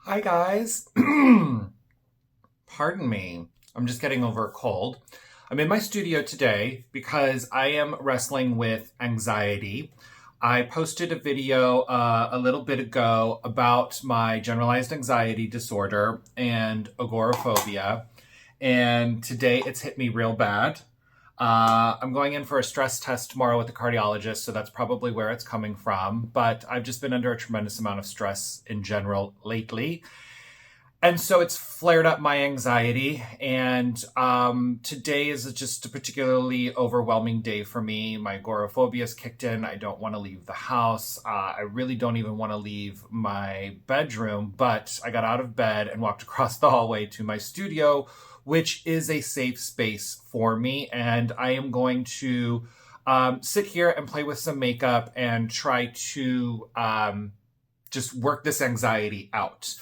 Hi guys. Pardon me. I'm just getting over a cold. I'm in my studio today because I am wrestling with anxiety. I posted a video a little bit ago about my generalized anxiety disorder and agoraphobia, and today it's hit me real bad. I'm going in for a stress test tomorrow with the cardiologist, so that's probably where it's coming from. But I've just been under a tremendous amount of stress in general lately. And so it's flared up my anxiety. And today is just a particularly overwhelming day for me. My agoraphobia is kicked in. I don't want to leave the house. I really don't even want to leave my bedroom. But I got out of bed and walked across the hallway to my studio, which is a safe space for me. And I am going to sit here and play with some makeup and try to just work this anxiety out.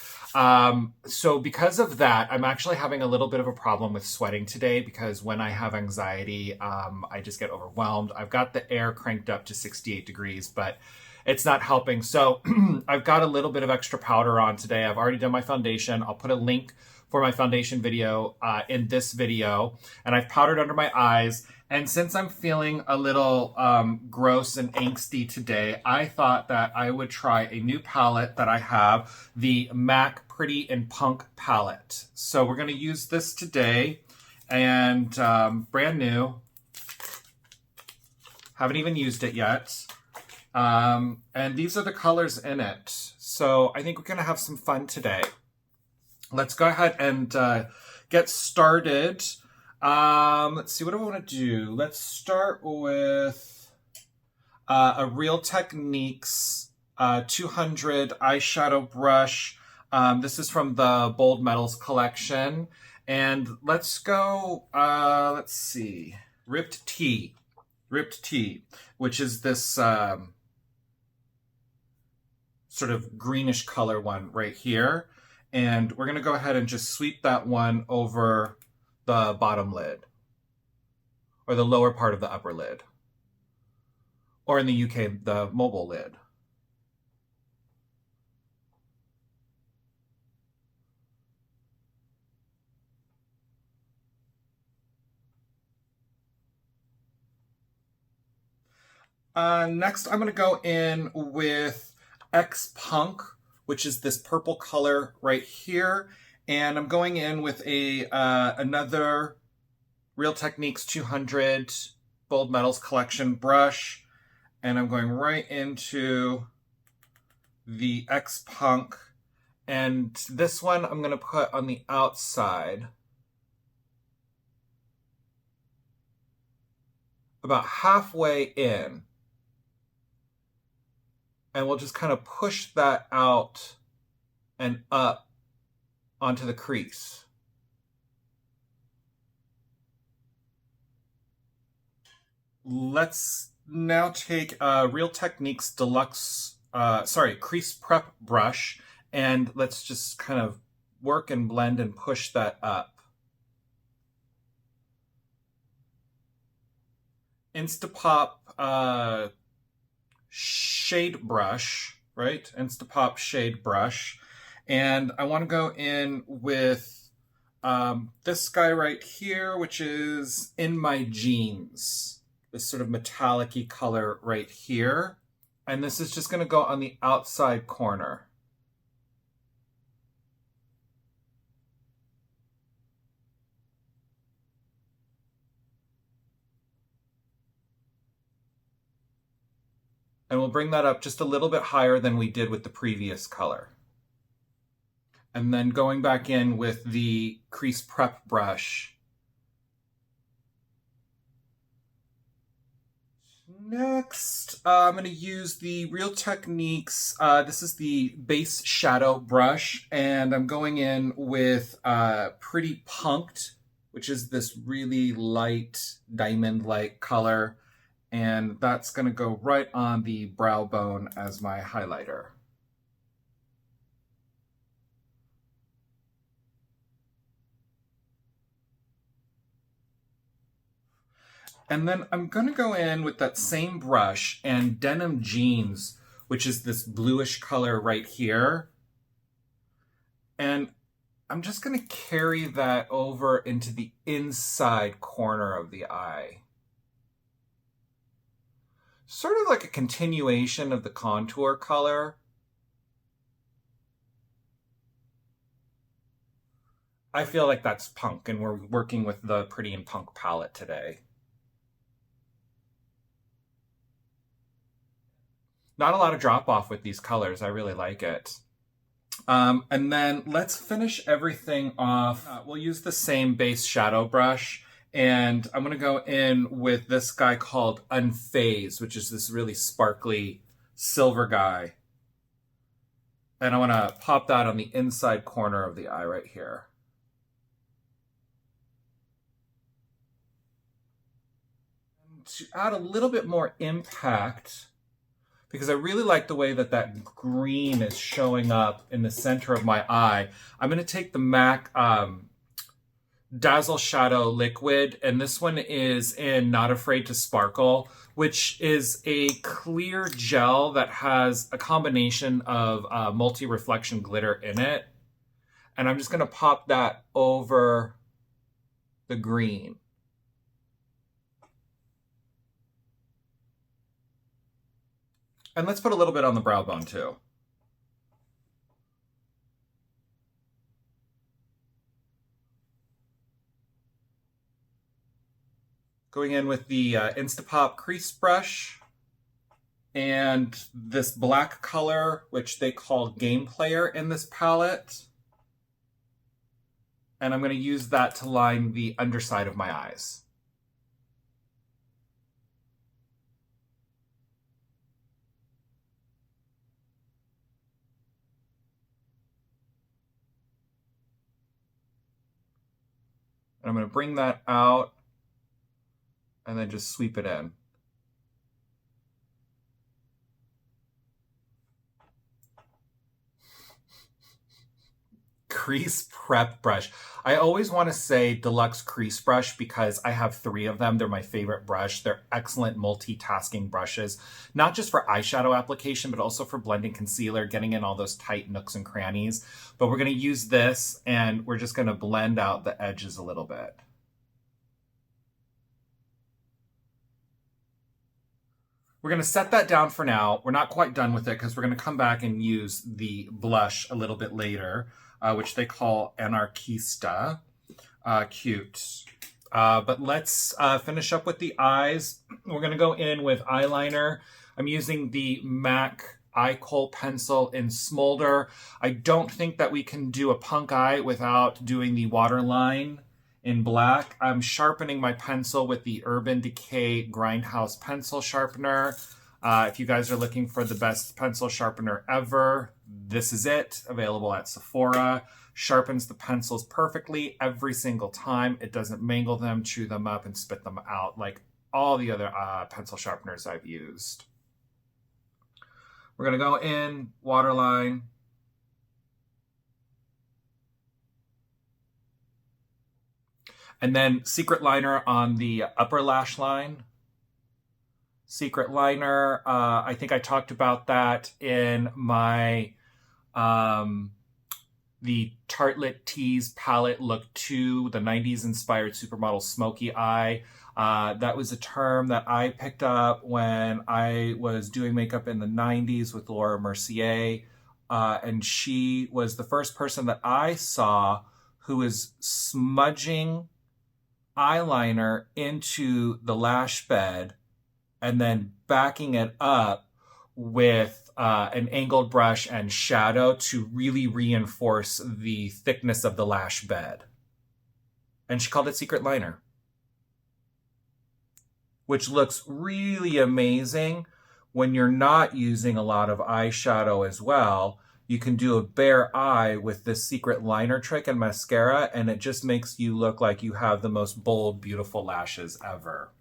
So because of that, I'm actually having a little bit of a problem with sweating today because when I have anxiety, I just get overwhelmed. I've got the air cranked up to 68 degrees, but it's not helping. So I've got a little bit of extra powder on today. I've already done my foundation. I'll put a link for my foundation video in this video, and I've powdered under my eyes. And since I'm feeling a little gross and angsty today, I thought that I would try a new palette that I have, the MAC Pretty and Punk palette. So we're going to use this today, and brand new. Haven't even used it yet. And these are the colors in it. So I think we're going to have some fun today. Let's go ahead and get started. Let's see, what do I want to do? Let's start with a Real Techniques 200 eyeshadow brush. This is from the Bold Metals collection. And let's go, let's see, Ripped Tea, which is this sort of greenish color one right here. And we're going to go ahead and just sweep that one over the bottom lid, or the lower part of the upper lid, or in the UK, the mobile lid. Next, I'm going to go in with X Punk, which is this purple color right here. And I'm going in with a another Real Techniques 200 Bold Metals collection brush. And I'm going right into the X Punk. And this one I'm going to put on the outside, about halfway in. And we'll just kind of push that out and up onto the crease. Let's now take Real Techniques Deluxe, Crease Prep brush, and let's just kind of work and blend and push that up. Instapop shade brush, right? Instapop shade brush. And I want to go in with this guy right here, which is In My Jeans. This sort of metallic-y color right here. And this is just going to go on the outside corner. And we'll bring that up just a little bit higher than we did with the previous color. And then going back in with the Crease Prep brush. Next, I'm going to use the Real Techniques, this is the Base Shadow brush, and I'm going in with Pretty Punked, which is this really light diamond-like color. And that's going to go right on the brow bone as my highlighter. And then I'm going to go in with that same brush and Denim Jeans, which is this bluish color right here. And I'm just going to carry that over into the inside corner of the eye. Sort of like a continuation of the contour color. I feel like that's punk, and we're working with the Pretty in Punk palette today. Not a lot of drop off with these colors. I really like it. And then let's finish everything off. We'll use the same base shadow brush, and I'm going to go in with this guy called Unfazed, which is this really sparkly silver guy. And I want to pop that on the inside corner of the eye right here. And to add a little bit more impact, because I really like the way that that green is showing up in the center of my eye, I'm going to take the MAC Dazzleshadow Liquid, and this one is in Not Afraid to Sparkle, which is a clear gel that has a combination of multi-reflection glitter in it. And I'm just going to pop that over the green. And let's put a little bit on the brow bone too. Going in with the Instapop crease brush and this black color, which they call Game Player in this palette. And I'm going to use that to line the underside of my eyes. And I'm going to bring that out and then just sweep it in. Crease prep brush. I always want to say deluxe crease brush because I have 3 of them. They're my favorite brush. They're excellent multitasking brushes, not just for eyeshadow application, but also for blending concealer, getting in all those tight nooks and crannies. But we're going to use this and we're just going to blend out the edges a little bit. We're going to set that down for now. We're not quite done with it because we're going to come back and use the blush a little bit later, which they call Anarchista. Cute. But let's finish up with the eyes. We're going to go in with eyeliner. I'm using the MAC Eye Kohl pencil in Smolder. I don't think that we can do a punk eye without doing the waterline in black. I'm sharpening my pencil with the Urban Decay Grindhouse pencil sharpener. If you guys are looking for the best pencil sharpener ever, this is it. Available at Sephora. Sharpens the pencils perfectly every single time. It doesn't mangle them, chew them up, and spit them out like all the other pencil sharpeners I've used. We're going to go in, waterline. And then secret liner on the upper lash line. Secret liner, I think I talked about that in my the Tartelette Tease palette look 2, the 90s inspired supermodel smoky eye. That was a term that I picked up when I was doing makeup in the 90s with Laura Mercier. And she was the first person that I saw who was smudging eyeliner into the lash bed and then backing it up with an angled brush and shadow to really reinforce the thickness of the lash bed. And she called it secret liner, which looks really amazing when you're not using a lot of eyeshadow as well. You can do a bare eye with this secret liner trick and mascara, and it just makes you look like you have the most bold, beautiful lashes ever.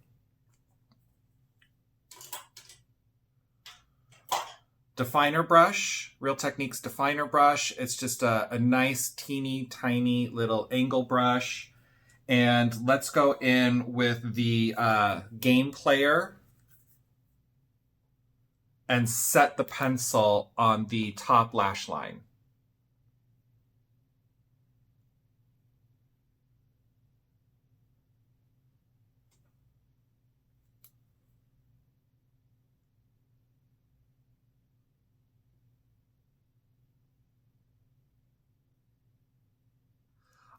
Definer brush, Real Techniques definer brush. It's just a nice, teeny, tiny little angle brush. And let's go in with the Game Player and set the pencil on the top lash line.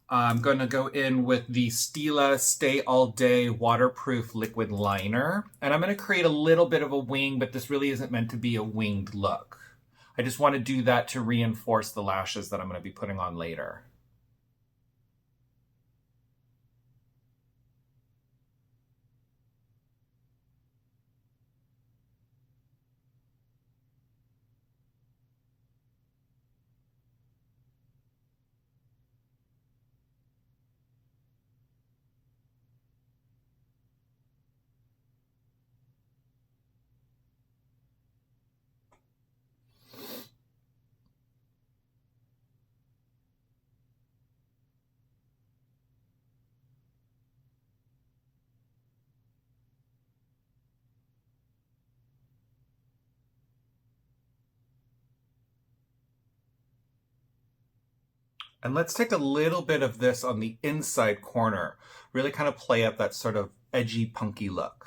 I'm going to go in with the Stila Stay All Day Waterproof Liquid Liner. And I'm going to create a little bit of a wing, but this really isn't meant to be a winged look. I just want to do that to reinforce the lashes that I'm going to be putting on later. And let's take a little bit of this on the inside corner. Really kind of play up that sort of edgy, punky look.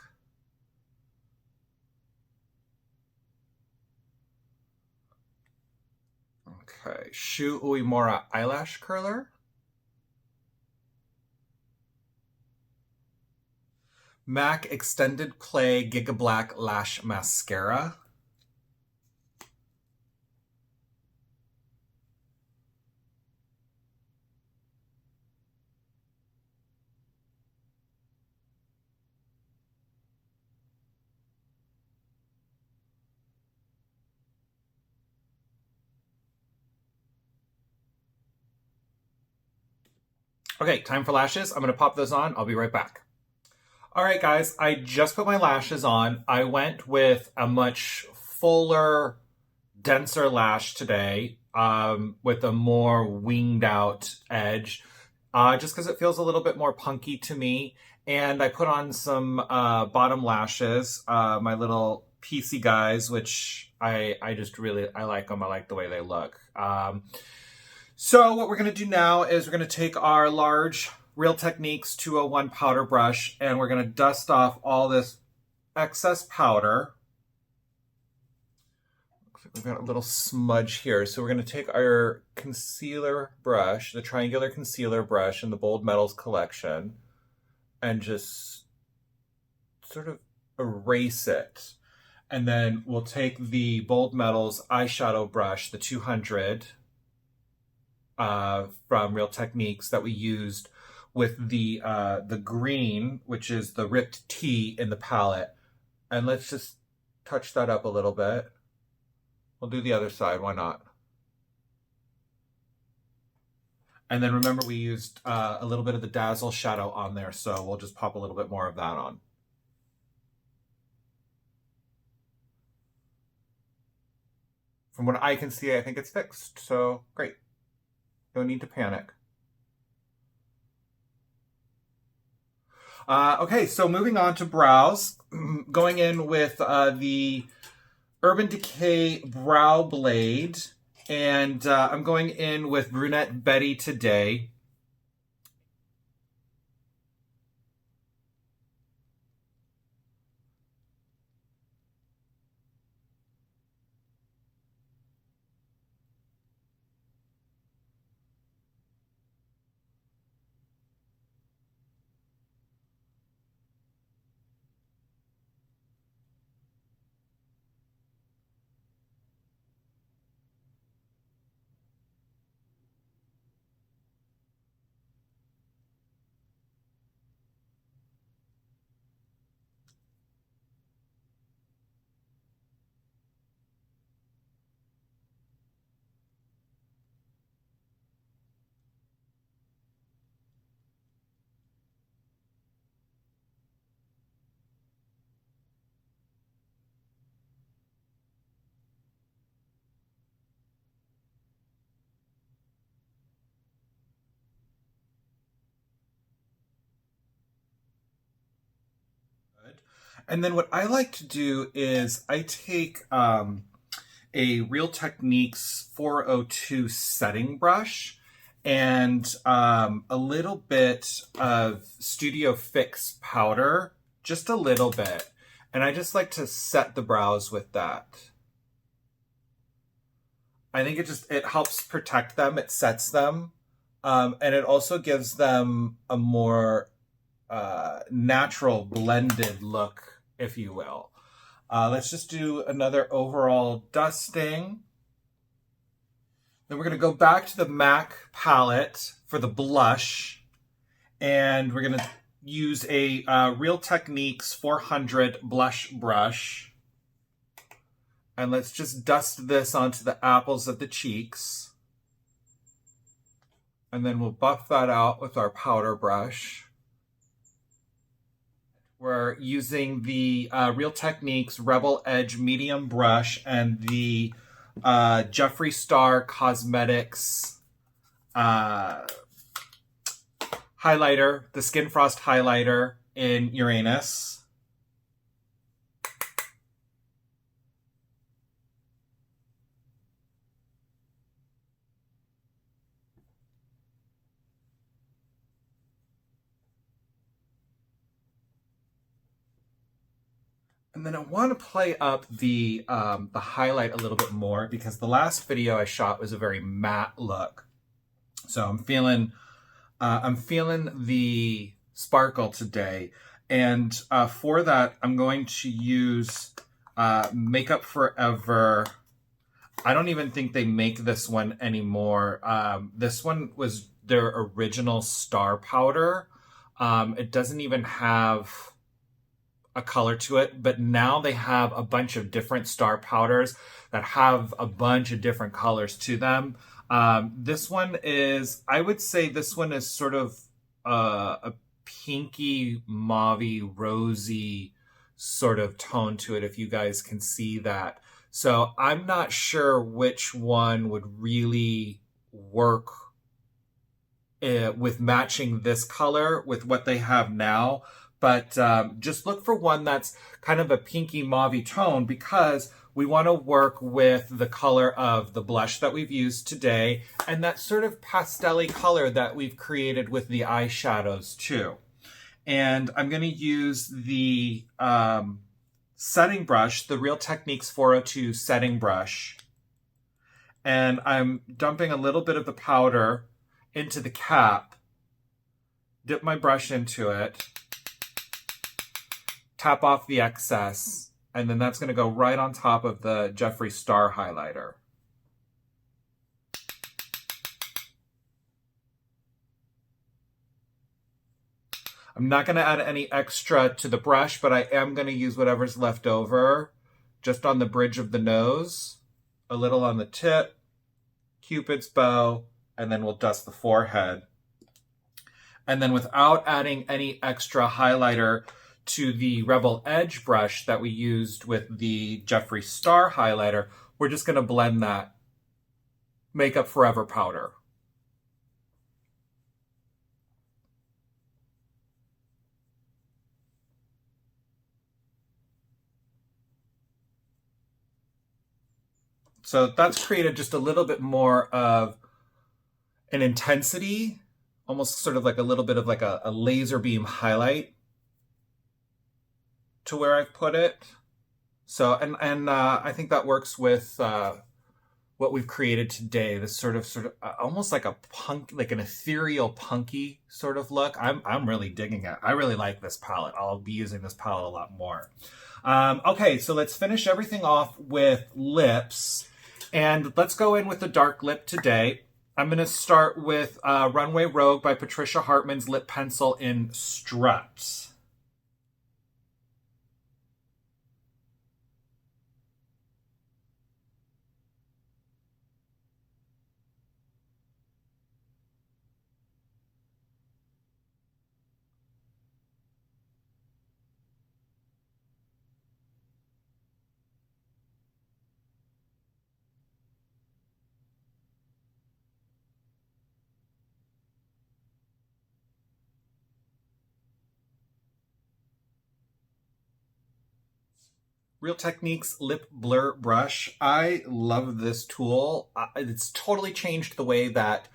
Okay, Shu Uemura Eyelash Curler. MAC Extended Play Gigablack Lash Mascara. Okay, time for lashes. I'm going to pop those on. I'll be right back. All right, guys, I just put my lashes on. I went with a much fuller, denser lash today with a more winged out edge, just because it feels a little bit more punky to me. And I put on some bottom lashes, my little PC guys, which I just really, I like them. I like the way they look. So what we're going to do now is we're going to take our large Real Techniques 201 powder brush and we're going to dust off all this excess powder. Looks like we've got a little smudge here. So we're going to take our concealer brush, the triangular concealer brush in the Bold Metals collection, and just sort of erase it. And then we'll take the Bold Metals eyeshadow brush, the 200, from Real Techniques that we used with the green, which is the Ripped Tea in the palette. And let's just touch that up a little bit. We'll do the other side, why not? And then remember we used a little bit of the Dazzleshadow on there, so we'll just pop a little bit more of that on. From what I can see, I think it's fixed, so great. No need to panic. Okay, so moving on to brows. Going in with the Urban Decay Brow Blade. And I'm going in with Brunette Betty today. And then what I like to do is I take a Real Techniques 402 setting brush and a little bit of Studio Fix powder, just a little bit. And I just like to set the brows with that. I think it helps protect them, it sets them. And it also gives them a more natural blended look, if you will. Let's just do another overall dusting. Then we're going to go back to the MAC palette for the blush. And we're going to use a Real Techniques 400 blush brush. And let's just dust this onto the apples of the cheeks. And then we'll buff that out with our powder brush. We're using the Real Techniques Rebel Edge medium brush and the Jeffree Star Cosmetics highlighter, the Skin Frost highlighter in Uranus. And then I want to play up the highlight a little bit more because the last video I shot was a very matte look. So I'm feeling the sparkle today. And for that, I'm going to use Makeup Forever. I don't even think they make this one anymore. This one was their original star powder. It doesn't even have a color to it, but now they have a bunch of different star powders that have a bunch of different colors to them. This one is, I would say this one is sort of a pinky, mauvey, rosy sort of tone to it, if you guys can see that. So I'm not sure which one would really work with matching this color with what they have now. But just look for one that's kind of a pinky mauvey tone because we want to work with the color of the blush that we've used today and that sort of pastel-y color that we've created with the eyeshadows too. And I'm going to use the setting brush, the Real Techniques 402 setting brush. And I'm dumping a little bit of the powder into the cap, dip my brush into it, tap off the excess, and then that's going to go right on top of the Jeffree Star highlighter. I'm not going to add any extra to the brush, but I am going to use whatever's left over just on the bridge of the nose, a little on the tip, Cupid's bow, and then we'll dust the forehead. And then without adding any extra highlighter to the Rebel Edge brush that we used with the Jeffree Star highlighter, we're just going to blend that Makeup Forever powder. So that's created just a little bit more of an intensity, almost sort of like a little bit of like a laser beam highlight to where I've put it. So, and I think that works with what we've created today. This sort of almost like a punk, like an ethereal punky sort of look. I'm really digging it. I really like this palette. I'll be using this palette a lot more. Okay, so let's finish everything off with lips. And let's go in with the dark lip today. I'm going to start with Runway Rogue by Patricia Hartman's lip pencil in Strut. Real Techniques Lip Blur Brush. I love this tool. It's totally changed the way that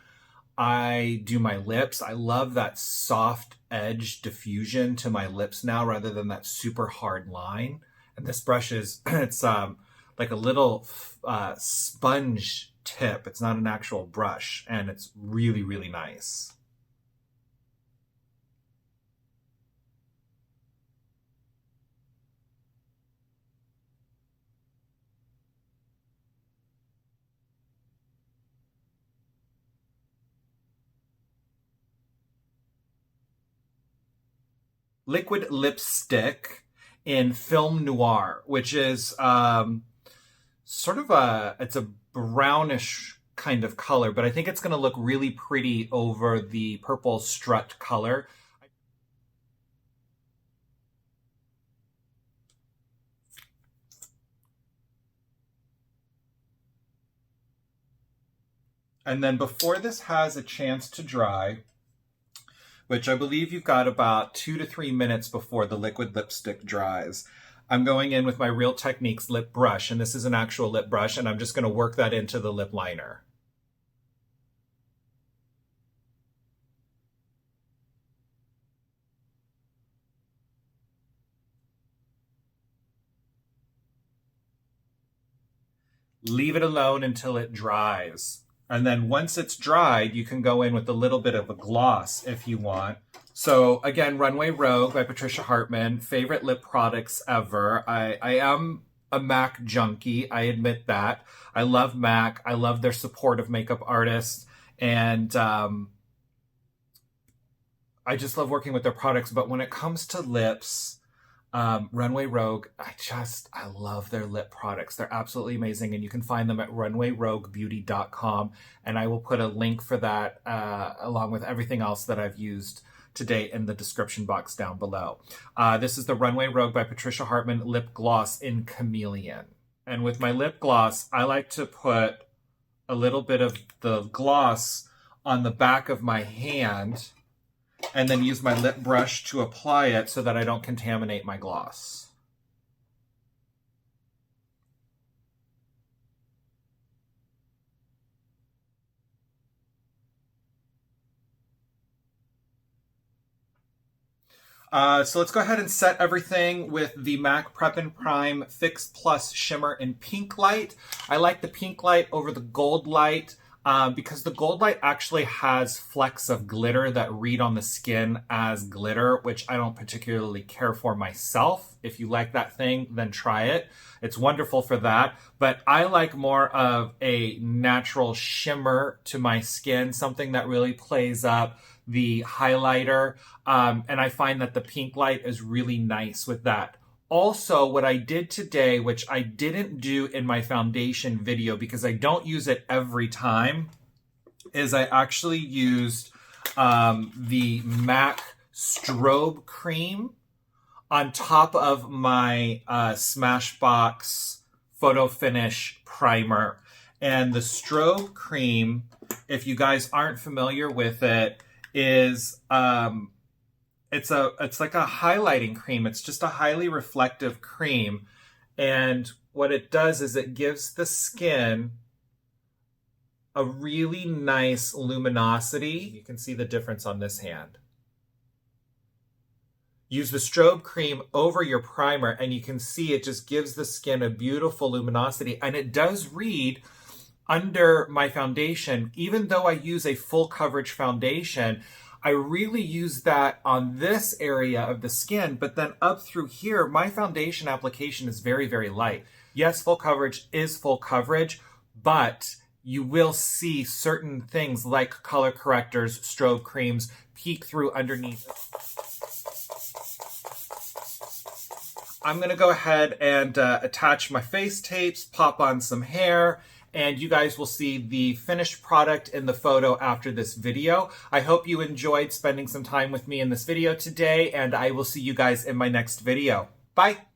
I do my lips. I love that soft edge diffusion to my lips now rather than that super hard line. And this brush is, it's like a little sponge tip. It's not an actual brush, and it's really, really nice. Liquid lipstick in Film Noir, which is sort of it's a brownish kind of color, but I think it's going to look really pretty over the purple strut color. And then before this has a chance to dry, which I believe you've got about 2 to 3 minutes before the liquid lipstick dries, I'm going in with my Real Techniques lip brush, and this is an actual lip brush, and I'm just going to work that into the lip liner. Leave it alone until it dries. And then once it's dried, you can go in with a little bit of a gloss if you want. So again, Runway Rogue by Patricia Hartman, favorite lip products ever. I am a MAC junkie, I admit that. I love MAC, I love their support of makeup artists, and I just love working with their products. But when it comes to lips, Runway Rogue, I love their lip products. They're absolutely amazing, and you can find them at runwayroguebeauty.com, and I will put a link for that along with everything else that I've used to date in the description box down below. This is the Runway Rogue by Patricia Hartman lip gloss in Chameleon. And with my lip gloss, I like to put a little bit of the gloss on the back of my hand and then use my lip brush to apply it so that I don't contaminate my gloss. So let's go ahead and set everything with the MAC Prep and Prime Fix Plus Shimmer in Pinklite. I like the Pinklite over the Gold Light because the Gold Light actually has flecks of glitter that read on the skin as glitter, which I don't particularly care for myself. If you like that thing, then try it. It's wonderful for that. But I like more of a natural shimmer to my skin, something that really plays up the highlighter, and I find that the Pinklite is really nice with that. Also, what I did today, which I didn't do in my foundation video because I don't use it every time, is I actually used the MAC Strobe cream on top of my Smashbox Photo Finish primer. And the Strobe cream, if you guys aren't familiar with it, is it's like a highlighting cream. It's just a highly reflective cream, and what it does is it gives the skin a really nice luminosity. You can see the difference on this hand. Use the Strobe cream over your primer and you can see it just gives the skin a beautiful luminosity, and it does read under my foundation. Even though I use a full coverage foundation, I really use that on this area of the skin, but then up through here, my foundation application is very, very light. Yes, full coverage is full coverage, but you will see certain things like color correctors, strobe creams, peek through underneath. I'm gonna go ahead and attach my face tapes, pop on some hair, and you guys will see the finished product in the photo after this video. I hope you enjoyed spending some time with me in this video today, and I will see you guys in my next video. Bye!